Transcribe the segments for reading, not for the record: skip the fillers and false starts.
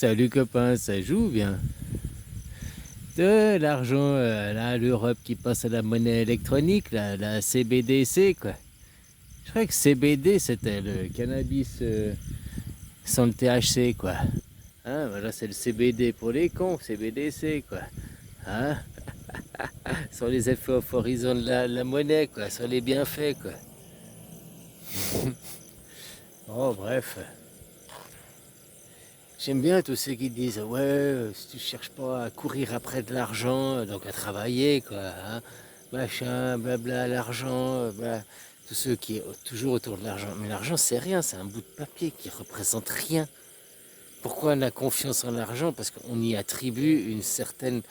Salut copain, ça joue bien. De l'argent, là, l'Europe qui passe à la monnaie électronique, la CBDC, quoi. Je crois que CBD, c'était le cannabis sans le THC, quoi. Hein, voilà, c'est le CBD pour les cons, CBDC, quoi. Hein, sur les effets euphorisants de la monnaie, quoi, sur les bienfaits, quoi. Oh, bref. J'aime bien tous ceux qui disent ouais, si tu cherches pas à courir après de l'argent, donc à travailler, quoi, hein, machin, blabla, l'argent, tous ceux qui toujours autour de l'argent. Mais l'argent, c'est rien, c'est un bout de papier qui représente rien. Pourquoi on a confiance en l'argent? Parce qu'on y attribue une certaine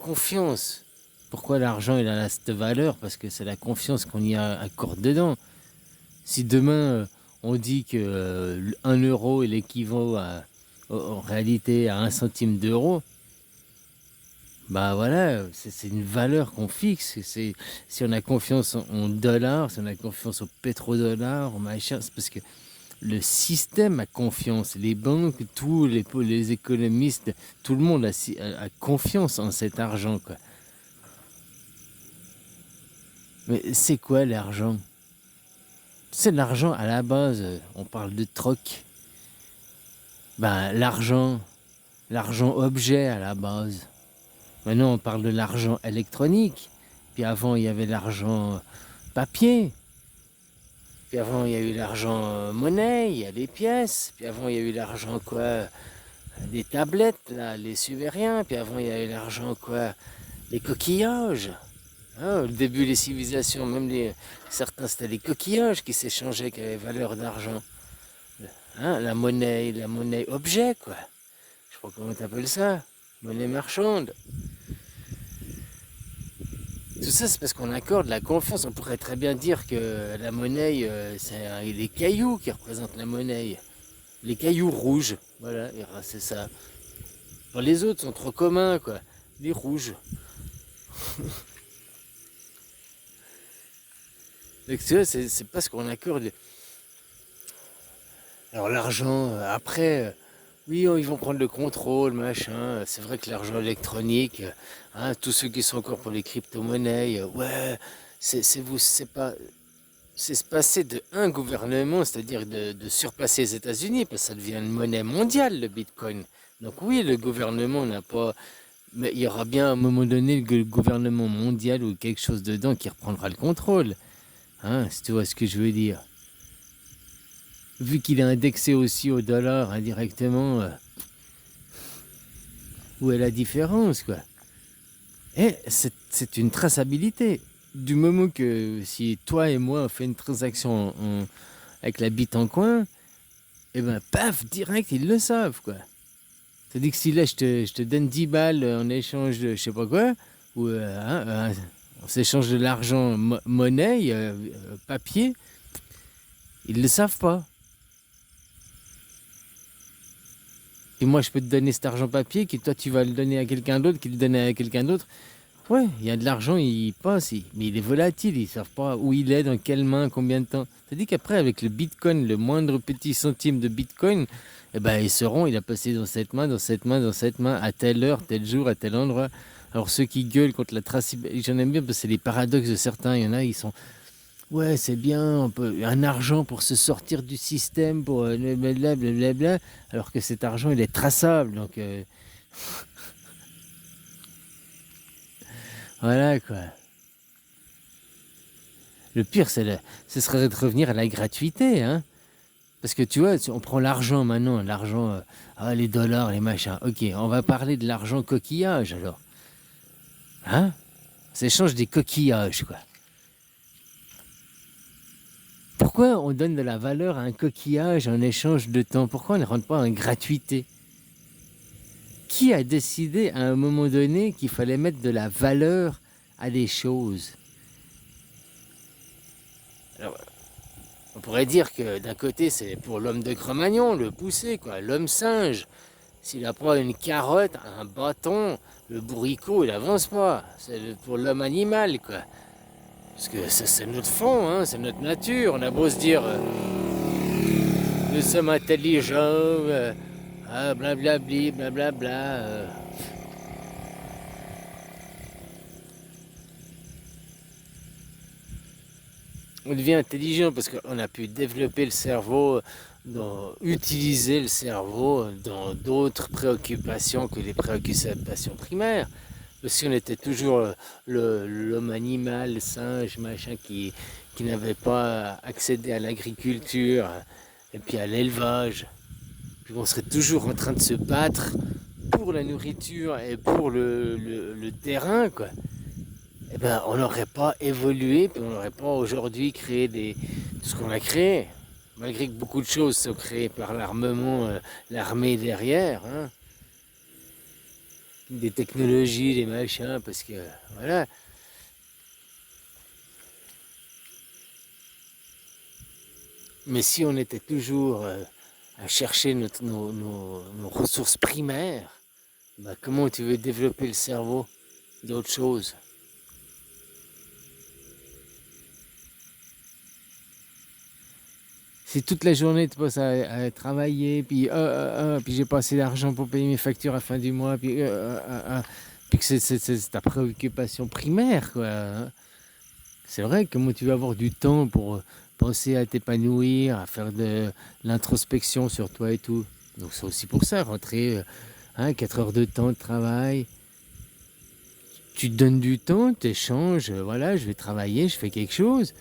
confiance. Pourquoi l'argent il a cette valeur? Parce que c'est la confiance qu'on y accorde dedans. Si demain on dit que 1 euro il équivaut en réalité à 1 centime d'euro, bah voilà, c'est une valeur qu'on fixe. Si on a confiance en dollars, si on a confiance au pétrodollar, en machin, c'est parce que le système a confiance. Les banques, tous les économistes, tout le monde a confiance en cet argent, quoi. Mais c'est quoi l'argent? C'est l'argent à la base. On parle de troc. Ben, l'argent objet à la base. Maintenant, on parle de l'argent électronique. Puis avant, il y avait l'argent papier. Puis avant, il y a eu l'argent monnaie, il y a les pièces. Puis avant, il y a eu l'argent quoi? Des tablettes, là, les sumériens. Puis avant, il y a eu l'argent quoi? Les coquillages. Hein, au début, les civilisations, même certains, c'était les coquillages qui s'échangeaient, qui avaient valeur d'argent. Hein, la monnaie objet, quoi. Je sais pas comment t'appelles ça. Monnaie marchande. Tout ça, c'est parce qu'on accorde la confiance. On pourrait très bien dire que la monnaie, c'est les cailloux qui représentent la monnaie. Les cailloux rouges. Voilà, c'est ça. Bon, les autres sont trop communs, quoi. Les rouges. Donc, tu vois, c'est parce qu'on accorde. Alors, l'argent, après. Oui, ils vont prendre le contrôle, machin. C'est vrai que l'argent électronique, hein, tous ceux qui sont encore pour les crypto-monnaies, ouais, c'est pas, c'est se passer de un gouvernement, c'est-à-dire de surpasser les États-Unis, parce que ça devient une monnaie mondiale, le Bitcoin. Donc oui, le gouvernement n'a pas, mais il y aura bien à un moment donné le gouvernement mondial ou quelque chose dedans qui reprendra le contrôle, hein, si tu vois ce que je veux dire. Vu qu'il est indexé aussi au dollar indirectement. Où est la différence, quoi? Et c'est une traçabilité. Du moment que si toi et moi on fait une transaction avec la bite en coin, et ben paf, direct, ils le savent, quoi. C'est-à-dire que si là je te donne 10 balles en échange de je sais pas quoi, ou on s'échange de l'argent monnaie, papier, ils le savent pas. Et moi je peux te donner cet argent papier, que toi tu vas le donner à quelqu'un d'autre, qui le donne à quelqu'un d'autre. Ouais, il y a de l'argent, il passe, mais il est volatile, ils ne savent pas où il est, dans quelle main, combien de temps. C'est-à-dire qu'après, avec le bitcoin, le moindre petit centime de bitcoin, eh ben, ils sauront, il a passé dans cette main, dans cette main, dans cette main, à telle heure, tel jour, à tel endroit. Alors ceux qui gueulent contre la traçabilité, j'en aime bien parce que c'est les paradoxes de certains. Il y en a, ils sont, ouais, c'est bien, on peut, un argent pour se sortir du système, pour blablabla, alors que cet argent, il est traçable. Donc, voilà, quoi. Le pire, ce serait de revenir à la gratuité, hein. Parce que tu vois, si on prend l'argent maintenant, l'argent, les dollars, les machins. Ok, on va parler de l'argent coquillage alors. Hein? On s'échange des coquillages, quoi. Pourquoi on donne de la valeur à un coquillage en échange de temps? Pourquoi on ne rentre pas en gratuité? Qui a décidé à un moment donné qu'il fallait mettre de la valeur à des choses? Alors, on pourrait dire que d'un côté, c'est pour l'homme de Cro-Magnon, le poussé, quoi, l'homme singe. S'il a pas une carotte, un bâton, le bourricot, il avance pas. C'est pour l'homme animal, quoi. Parce que c'est notre fond, hein, c'est notre nature. On a beau se dire, nous sommes intelligents, Ah, blablabli, blablabla. On devient intelligent parce qu'on a pu développer le cerveau, utiliser le cerveau dans d'autres préoccupations que les préoccupations primaires. Si on était toujours l'homme animal, le singe, machin, qui n'avait pas accédé à l'agriculture et puis à l'élevage, puis on serait toujours en train de se battre pour la nourriture et pour le terrain, quoi. Eh ben, on n'aurait pas évolué, puis on n'aurait pas aujourd'hui créé ce qu'on a créé. Malgré que beaucoup de choses sont créées par l'armement, l'armée derrière, hein. Des technologies, des machins, parce que voilà. Mais si on était toujours à chercher nos ressources primaires, bah, comment tu veux développer le cerveau d'autres choses? Si toute la journée tu passes à travailler, puis j'ai pas assez d'argent pour payer mes factures à la fin du mois, puis que c'est ta préoccupation primaire, quoi, hein. C'est vrai, comment tu vas avoir du temps pour penser à t'épanouir, à faire de l'introspection sur toi et tout. Donc c'est aussi pour ça, rentrer 4 heures de temps de travail, tu te donnes du temps, tu échanges, voilà, je vais travailler, je fais quelque chose.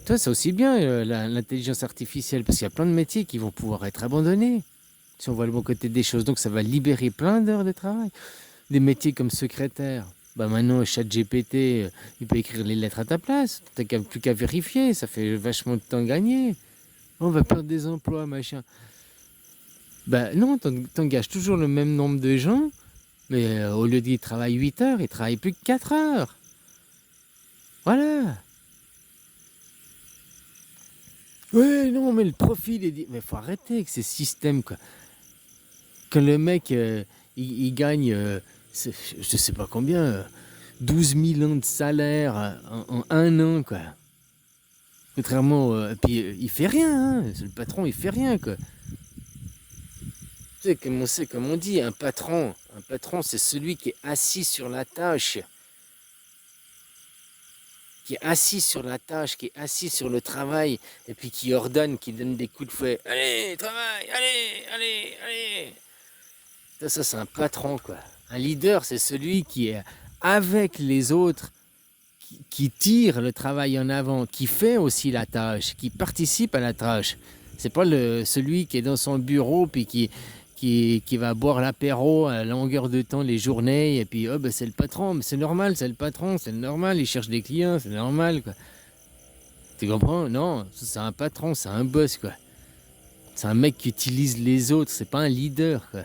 Toi, c'est aussi bien l'intelligence artificielle, parce qu'il y a plein de métiers qui vont pouvoir être abandonnés, si on voit le bon côté des choses. Donc ça va libérer plein d'heures de travail. Des métiers comme secrétaire. Bah maintenant, ChatGPT, il peut écrire les lettres à ta place. T'as plus qu'à vérifier, ça fait vachement de temps gagné. On va perdre des emplois, machin. Bah non, t'engages toujours le même nombre de gens, mais au lieu d'y travailler 8 heures, ils travaillent plus que 4 heures. Voilà. Ouais, non, mais le profil est dit. Mais faut arrêter avec ces systèmes, quoi. Quand le mec, il gagne, je sais pas combien, 12 000 ans de salaire en un an, quoi. Contrairement, puis il fait rien, hein. Le patron, il fait rien, quoi. Tu sais, comme on dit, un patron, c'est celui qui est assis sur la tâche, qui est assis sur le travail, et puis qui ordonne, qui donne des coups de fouet. Allez, travail, allez, allez, allez. Ça c'est un patron, quoi. Un leader, c'est celui qui est avec les autres, qui tire le travail en avant, qui fait aussi la tâche, qui participe à la tâche. C'est pas celui qui est dans son bureau puis qui va boire l'apéro à longueur de temps les journées et puis oh, ben, c'est le patron, mais c'est normal, c'est le patron, c'est normal, il cherche des clients, c'est normal, quoi. Tu comprends? Non, c'est un patron, c'est un boss, quoi. C'est un mec qui utilise les autres, c'est pas un leader, quoi.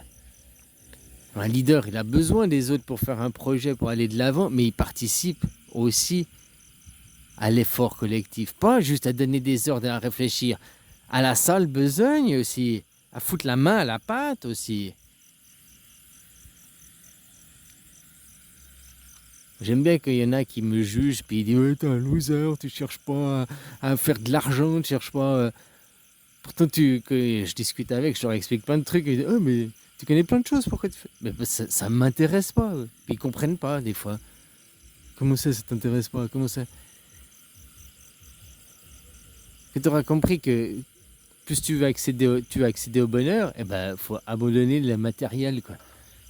Un leader, il a besoin des autres pour faire un projet, pour aller de l'avant, mais il participe aussi à l'effort collectif. Pas juste à donner des ordres et à réfléchir. À la sale besogne aussi. À foutre la main à la pâte aussi. J'aime bien qu'il y en a qui me jugent, puis ils disent ouais, t'es un loser, tu cherches pas à faire de l'argent, tu cherches pas. Pourtant, que je discute avec, je leur explique plein de trucs. Ils disent oh, mais tu connais plein de choses, pourquoi tu fais. Mais ça m'intéresse pas. Puis ils comprennent pas, des fois. Comment ça t'intéresse pas? Comment ça? Que tu auras compris que plus tu veux accéder au bonheur, eh ben, faut abandonner le matériel, quoi.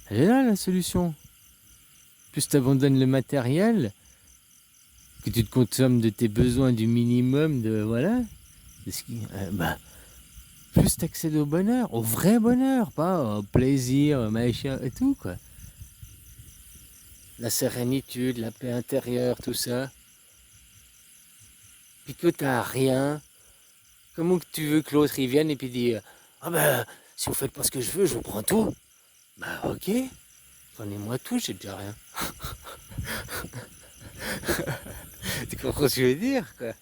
Elle est là, la solution. Plus tu abandonnes le matériel, que tu te consommes de tes besoins du minimum, voilà, bah, plus tu accèdes au bonheur, au vrai bonheur, pas au plaisir, au machin et tout, quoi. La sérénitude, la paix intérieure, tout ça. Puis que t'as rien, comment que tu veux que l'autre y vienne et puis dire ah ben, si vous faites pas ce que je veux, je vous prends tout. Bah ok, prenez-moi tout, j'ai déjà rien. Tu comprends ce que je veux dire, quoi?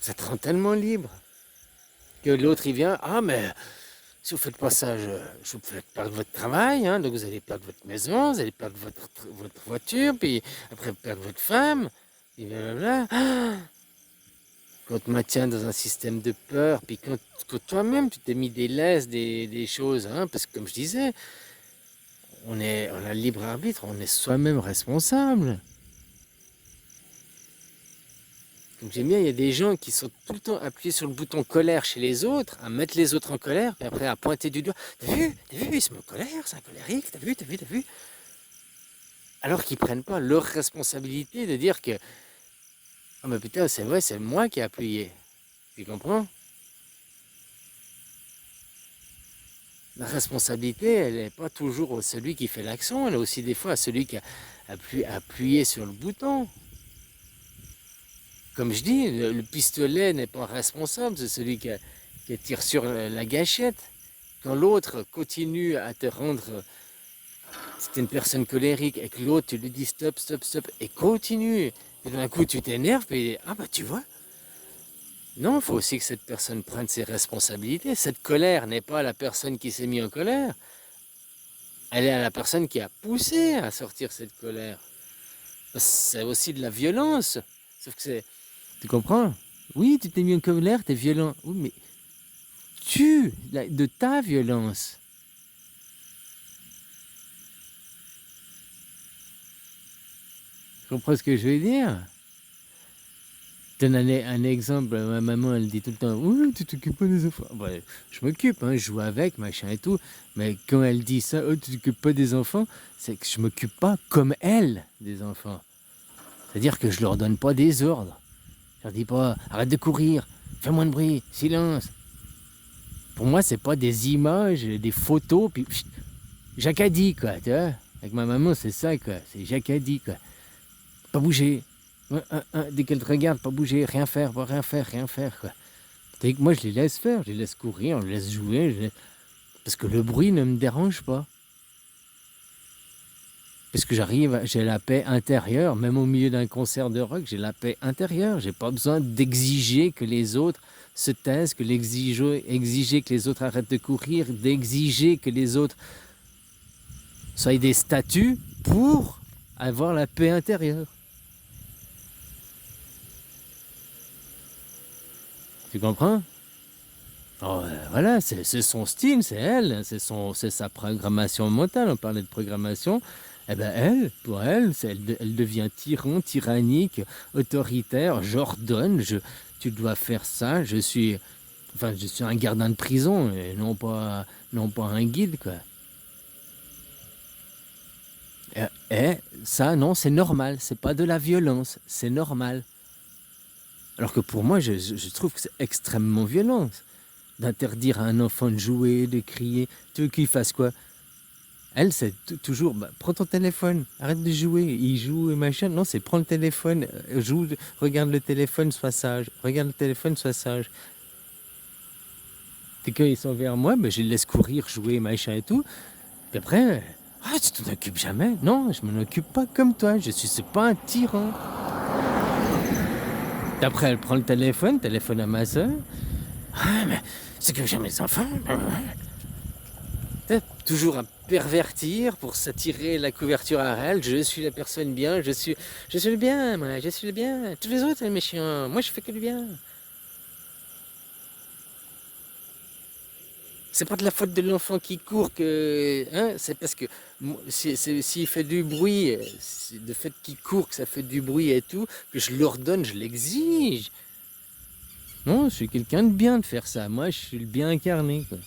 Ça te rend tellement libre que l'autre il vient, ah mais si vous faites pas ça, je vous fais perdre votre travail, hein, donc vous allez perdre votre maison, vous allez perdre votre voiture, puis après perdre votre femme, et blablabla. Ah, qu'on te maintient dans un système de peur, puis quand toi-même tu t'es mis des laisses, des choses, hein, parce que comme je disais, on a le libre arbitre, on est soi-même responsable. Donc j'aime bien, il y a des gens qui sont tout le temps appuyés sur le bouton colère chez les autres, à mettre les autres en colère, puis après à pointer du doigt. T'as vu, il se met en colère, c'est un colérique, t'as vu. Alors qu'ils prennent pas leur responsabilité de dire que, ah mais putain, c'est vrai, c'est moi qui ai appuyé. Tu comprends? La responsabilité, elle n'est pas toujours à celui qui fait l'action, elle est aussi des fois à celui qui a appuyé sur le bouton. Comme je dis, le pistolet n'est pas responsable, c'est celui qui tire sur la gâchette. Quand l'autre continue à te rendre, si tu es une personne colérique et que l'autre, tu lui dis stop, stop, stop, et continue, et d'un coup tu t'énerves, et ah bah tu vois. Non, il faut aussi que cette personne prenne ses responsabilités. Cette colère n'est pas à la personne qui s'est mise en colère, elle est à la personne qui a poussé à sortir cette colère. C'est aussi de la violence, sauf que c'est... Tu comprends? Oui, tu t'es mis en colère, t'es violent. Oui, mais de ta violence. Tu comprends ce que je veux dire? Je donne un exemple, ma maman elle dit tout le temps, oui, tu t'occupes pas des enfants. Ouais, je m'occupe, hein, je joue avec, machin et tout. Mais quand elle dit ça, oh, tu t'occupes pas des enfants, c'est que je m'occupe pas comme elle des enfants. C'est-à-dire que je leur donne pas des ordres. Je leur dis pas, arrête de courir, fais moins de bruit, silence. Pour moi, c'est pas des images, des photos, puis jacadi, quoi, tu vois. Avec ma maman, c'est ça, quoi. C'est jacadi, quoi. Pas bouger. Dès qu'elle te regarde, pas bouger, rien faire, quoi. Que moi, je les laisse faire, je les laisse courir, je les laisse jouer, parce que le bruit ne me dérange pas. Parce que j'ai la paix intérieure, même au milieu d'un concert de rock, j'ai la paix intérieure. J'ai pas besoin d'exiger que les autres se taisent, exiger que les autres arrêtent de courir, d'exiger que les autres soient des statues pour avoir la paix intérieure. Tu comprends? Oh, voilà, c'est son style, c'est elle, c'est sa programmation mentale. On parlait de programmation. Eh ben pour elle, elle devient tyrannique, autoritaire. J'ordonne, tu dois faire ça. Je suis un gardien de prison et non pas un guide, quoi. Et ça, non, c'est normal. C'est pas de la violence, c'est normal. Alors que pour moi, je trouve que c'est extrêmement violent d'interdire à un enfant de jouer, de crier. Tu veux qu'il fasse quoi? Elle, c'est toujours, bah, prends ton téléphone, arrête de jouer. Il joue et machin. Non, c'est prends le téléphone, joue, regarde le téléphone, sois sage. Regarde le téléphone, sois sage. Et quand ils sont vers moi, bah, je les laisse courir, jouer, machin et tout. Puis après, tu t'en occupes jamais. Non, je m'en occupe pas comme toi. C'est pas un tyran. Et après, elle prend le téléphone à ma soeur. Ah, mais c'est que j'aime les enfants. Toujours à pervertir pour s'attirer la couverture à elle. Je suis la personne bien, je suis le bien, moi, je suis le bien. Tous les autres, c'est le méchant. Moi, je fais que le bien. C'est pas de la faute de l'enfant qui court que, hein, c'est parce que s'il fait du bruit, c'est le fait qu'il court, que ça fait du bruit et tout, que je l'ordonne, je l'exige. Non, je suis quelqu'un de bien de faire ça. Moi, je suis le bien incarné, quoi.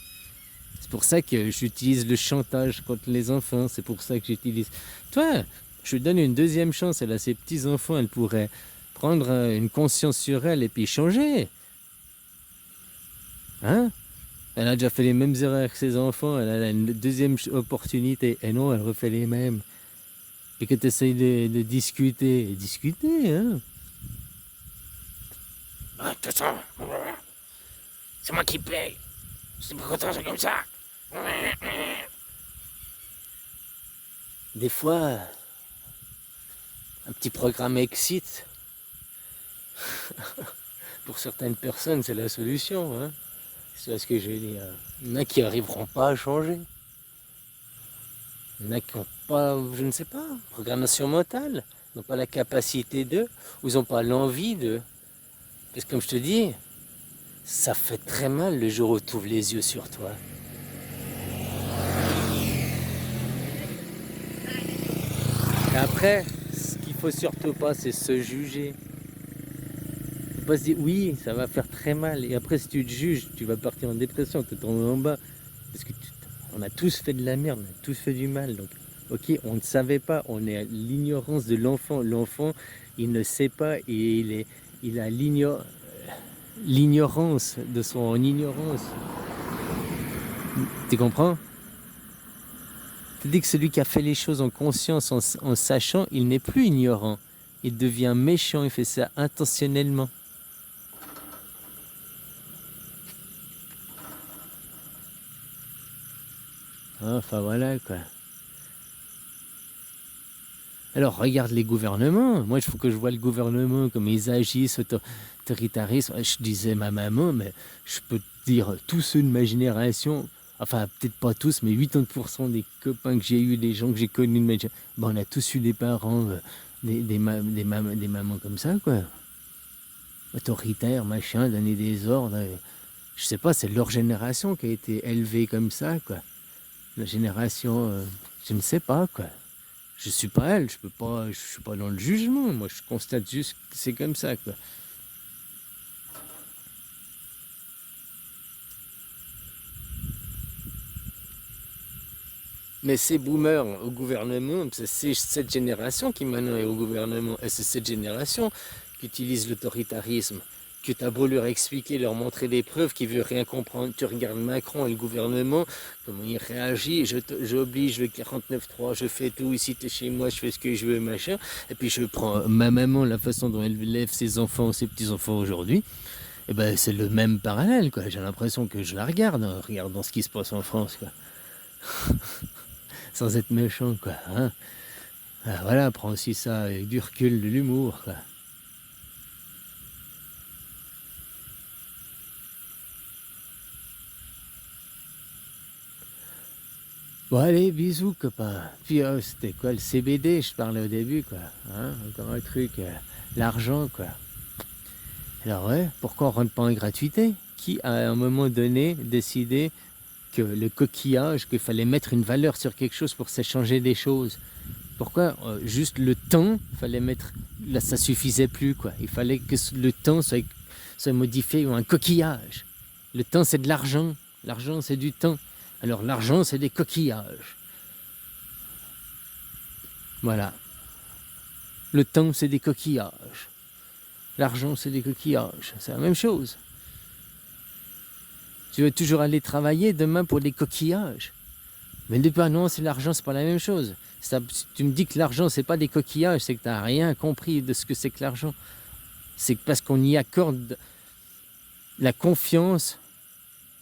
C'est pour ça que j'utilise le chantage contre les enfants. C'est pour ça que j'utilise... Toi, je lui donne une deuxième chance. Elle a ses petits-enfants. Elle pourrait prendre une conscience sur elle et puis changer. Hein? Elle a déjà fait les mêmes erreurs que ses enfants. Elle a une deuxième opportunité. Et non, elle refait les mêmes. Et que tu essayes de discuter. Discuter, hein? De toute façon, c'est moi qui paye. C'est pas content, c'est comme ça. Des fois, un petit programme excite. Pour certaines personnes, c'est la solution. Hein. C'est ce que je veux dire. Il y en a qui n'arriveront pas à changer. Il y en a qui n'ont pas, je ne sais pas, programmation mentale. Ils n'ont pas la capacité de, ou ils n'ont pas l'envie de. Parce que comme je te dis, ça fait très mal le jour où tu ouvres les yeux sur toi. Et après, ce qu'il faut surtout pas, c'est se juger. Faut pas se dire oui, ça va faire très mal. Et après, si tu te juges, tu vas partir en dépression, tu tombes en bas. Parce que on a tous fait de la merde, on a tous fait du mal. Donc, ok, on ne savait pas, on est à l'ignorance de l'enfant. L'enfant, il ne sait pas et il a l'ignorance de son ignorance. Tu comprends? Tu dis que celui qui a fait les choses en conscience, en sachant, il n'est plus ignorant. Il devient méchant, il fait ça intentionnellement. Enfin voilà quoi. Alors regarde les gouvernements. Moi, il faut que je vois le gouvernement, comme ils agissent, autoritarisme. Je disais ma maman, mais je peux te dire, tous ceux de ma génération, enfin peut-être pas tous, mais 80% des copains que j'ai eu, des gens que j'ai connus de ma génération, ben, on a tous eu des parents, des mamans comme ça, quoi. Autoritaires, machin, donner des ordres. Je sais pas, c'est leur génération qui a été élevée comme ça, quoi. La génération, je ne sais pas, quoi. Je suis pas elle, je suis pas dans le jugement. Moi, je constate juste que c'est comme ça, quoi. Mais ces boomers au gouvernement, c'est cette génération qui maintenant est au gouvernement, et c'est cette génération qui utilise l'autoritarisme. Que tu as beau leur expliquer, leur montrer des preuves, qui ne veut rien comprendre. Tu regardes Macron et le gouvernement, comment il réagit, j'oblige le 49.3, je fais tout, ici tu es chez moi, je fais ce que je veux, machin. Et puis je prends ma maman, la façon dont elle élève ses enfants, ses petits-enfants aujourd'hui, et ben c'est le même parallèle, quoi. J'ai l'impression que je la regarde, en regardant ce qui se passe en France, quoi. Sans être méchant, quoi. Hein, ah, voilà, prends aussi ça avec du recul, de l'humour, quoi. Bon allez, bisous copain. Puis c'était quoi le CBD, je parlais au début, quoi. Hein, encore un truc, l'argent, quoi. Alors ouais, pourquoi on rentre pas en gratuité? Qui a à un moment donné décidé que le coquillage, qu'il fallait mettre une valeur sur quelque chose pour s'échanger des choses? Pourquoi juste le temps, fallait mettre, là ça suffisait plus, quoi. Il fallait que le temps soit modifié en un coquillage. Le temps c'est de l'argent, l'argent c'est du temps. Alors l'argent c'est des coquillages. Voilà. Le temps c'est des coquillages. L'argent c'est des coquillages. C'est la même chose. Tu veux toujours aller travailler demain pour des coquillages. Mais dis pas non, c'est l'argent, c'est pas la même chose. Si tu me dis que l'argent c'est pas des coquillages, c'est que tu n'as rien compris de ce que c'est que l'argent. C'est parce qu'on y accorde la confiance.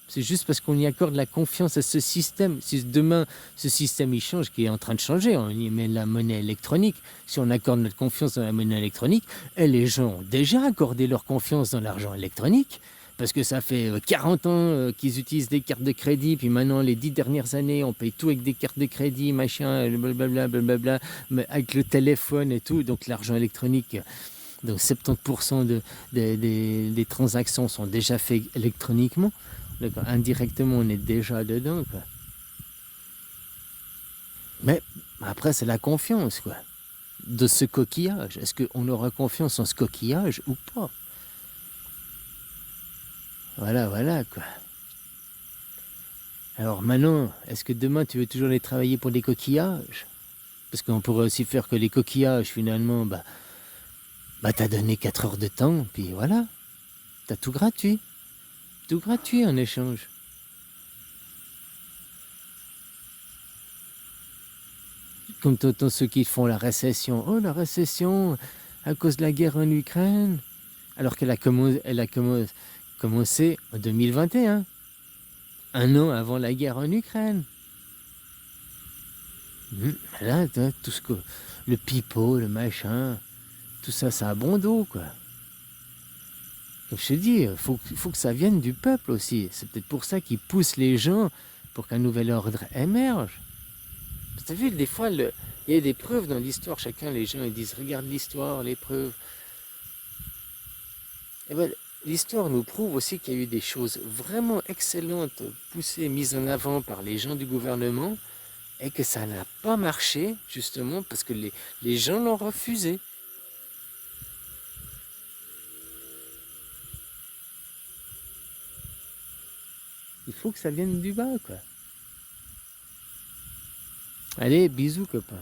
C'est juste parce qu'on y accorde la confiance à ce système. Si demain ce système il change, qui est en train de changer, on y met la monnaie électronique. Si on accorde notre confiance dans la monnaie électronique, et les gens ont déjà accordé leur confiance dans l'argent électronique. Parce que ça fait 40 ans qu'ils utilisent des cartes de crédit, puis maintenant, les 10 dernières années, on paye tout avec des cartes de crédit, machin, blablabla, blablabla, mais avec le téléphone et tout, donc l'argent électronique, donc 70% des transactions sont déjà faites électroniquement, donc indirectement, on est déjà dedans, quoi. Mais après, c'est la confiance, quoi, de ce coquillage. Est-ce qu'on aura confiance en ce coquillage ou pas? Voilà, voilà, quoi. Alors maintenant, est-ce que demain tu veux toujours aller travailler pour des coquillages? Parce qu'on pourrait aussi faire que les coquillages, finalement, t'as donné 4 heures de temps, puis voilà. T'as tout gratuit. Tout gratuit en échange. Comme t'entends ceux qui font la récession. Oh, la récession, à cause de la guerre en Ukraine. Alors qu'elle a commencé en 2021. Un an avant la guerre en Ukraine. Là, tout ce que... Le pipeau, le machin, tout ça, ça a bon dos, quoi. Comme je te dis, il faut que ça vienne du peuple aussi. C'est peut-être pour ça qu'ils poussent les gens pour qu'un nouvel ordre émerge. Tu as vu, des fois, il y a des preuves dans l'histoire. Les gens ils disent, regarde l'histoire, les preuves. Et ben, l'histoire nous prouve aussi qu'il y a eu des choses vraiment excellentes, poussées, mises en avant par les gens du gouvernement, et que ça n'a pas marché, justement, parce que les gens l'ont refusé. Il faut que ça vienne du bas, quoi. Allez, bisous, copains.